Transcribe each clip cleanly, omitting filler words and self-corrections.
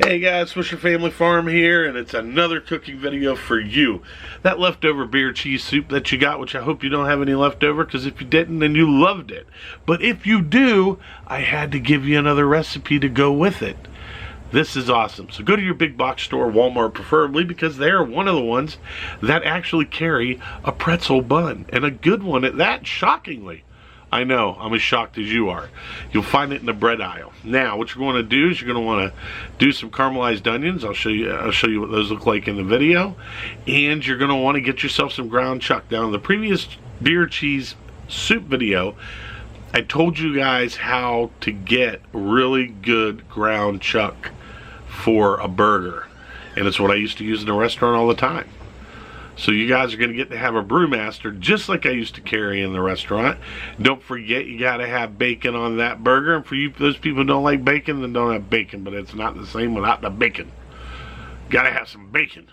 Hey guys, Swisher Family Farm here, and it's another cooking video for you. That leftover beer cheese soup that you got, which I hope you don't have any leftover, because if you didn't, then you loved it. But if you do, I had to give you another recipe to go with it. This is awesome. So go to your big box store, Walmart preferably, because they're one of the ones that actually carry a pretzel bun, and a good one at that, shockingly. I know, I'm as shocked as you are. You'll find it in the bread aisle. Now, what you're going to do is you're going to want to do some caramelized onions. I'll show you what those look like in the video. And you're going to want to get yourself some ground chuck. Now, in the previous beer cheese soup video, I told you guys how to get really good ground chuck for a burger. And it's what I used to use in the restaurant all the time. So you guys are going to get to have a Brewmaster just like I used to carry in the restaurant. Don't forget, you got to have bacon on that burger. And for you, those people who don't like bacon, then don't have bacon. But it's not the same without the bacon. Got to have some bacon.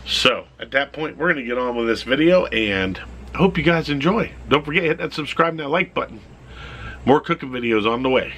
So at that point, we're going to get on with this video, and I hope you guys enjoy. Don't forget, hit that subscribe and that like button. More cooking videos on the way.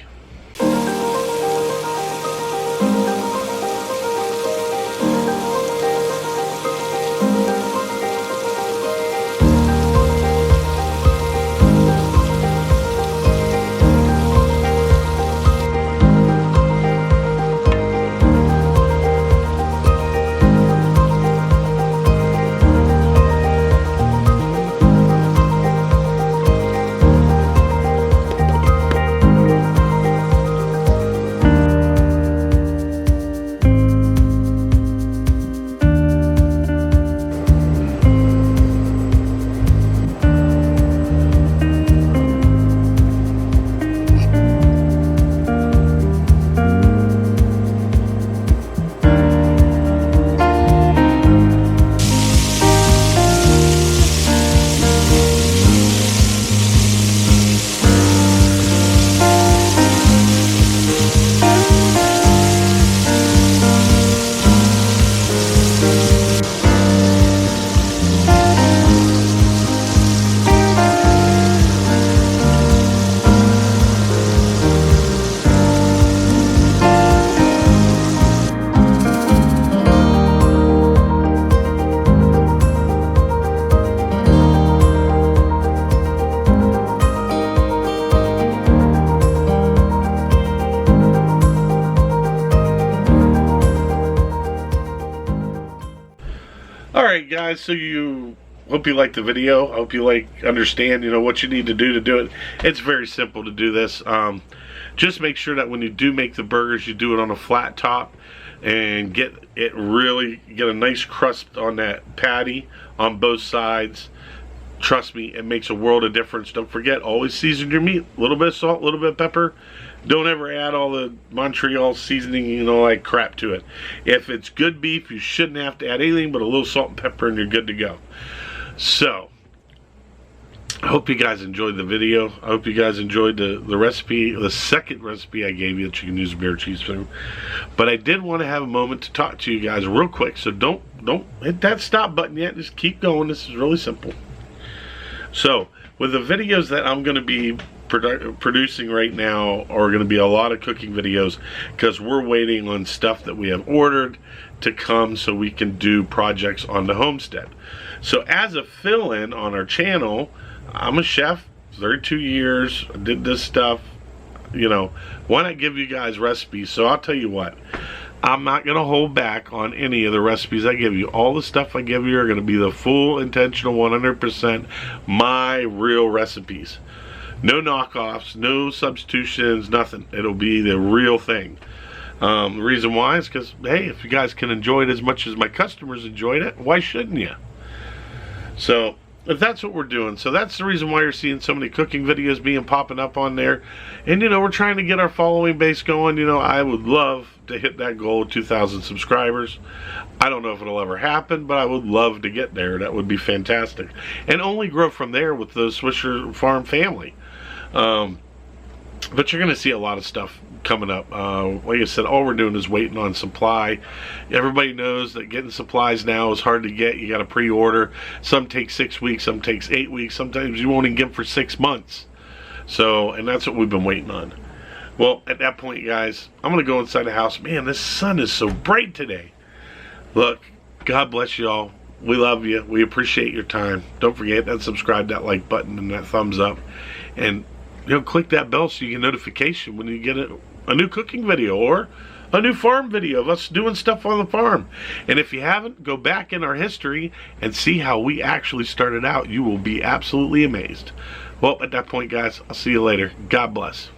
Alright guys, so hope you like the video. I hope you understand what you need to do it. It's very simple to do this. Just make sure that when you do make the burgers, you do it on a flat top and get a nice crust on that patty on both sides. Trust me, it makes a world of difference. Don't forget, always season your meat. A little bit of salt, a little bit of pepper. Don't ever add all the Montreal seasoning, like crap to it. If it's good beef, you shouldn't have to add anything but a little salt and pepper, and you're good to go. So, I hope you guys enjoyed the video. I hope you guys enjoyed the recipe, the second recipe I gave you that you can use beer cheese soup. But I did want to have a moment to talk to you guys real quick, so don't hit that stop button yet. Just keep going. This is really simple. So, with the videos that I'm going to be producing right now are going to be a lot of cooking videos, because we're waiting on stuff that we have ordered to come so we can do projects on the homestead. So as a fill-in on our channel, I'm a chef, 32 years, I did this stuff, why not give you guys recipes? So I'll tell you what, I'm not going to hold back on any of the recipes I give you. All the stuff I give you are going to be the full, intentional, 100% my real recipes. No knockoffs, no substitutions, nothing. It'll be the real thing. The reason why is because, hey, if you guys can enjoy it as much as my customers enjoyed it, why shouldn't you? So, if that's what we're doing. So that's the reason why you're seeing so many cooking videos popping up on there. And, we're trying to get our following base going. I would love to hit that goal of 2,000 subscribers. I don't know if it'll ever happen, but I would love to get there. That would be fantastic. And only grow from there with the Swisher Farm family. But you're going to see a lot of stuff coming up. Like I said, all we're doing is waiting on supply. Everybody knows that getting supplies now is hard to get. You got to pre-order. Some take 6 weeks, some takes 8 weeks. Sometimes you won't even get them for 6 months. So, and that's what we've been waiting on. Well, at that point, guys, I'm going to go inside the house. Man, this sun is so bright today. Look, God bless you all. We love you. We appreciate your time. Don't forget that subscribe, that like button, and that thumbs up. And, click that bell so you get notification when you get a new cooking video or a new farm video of us doing stuff on the farm. And if you haven't, go back in our history and see how we actually started out. You will be absolutely amazed. Well, at that point, guys, I'll see you later. God bless.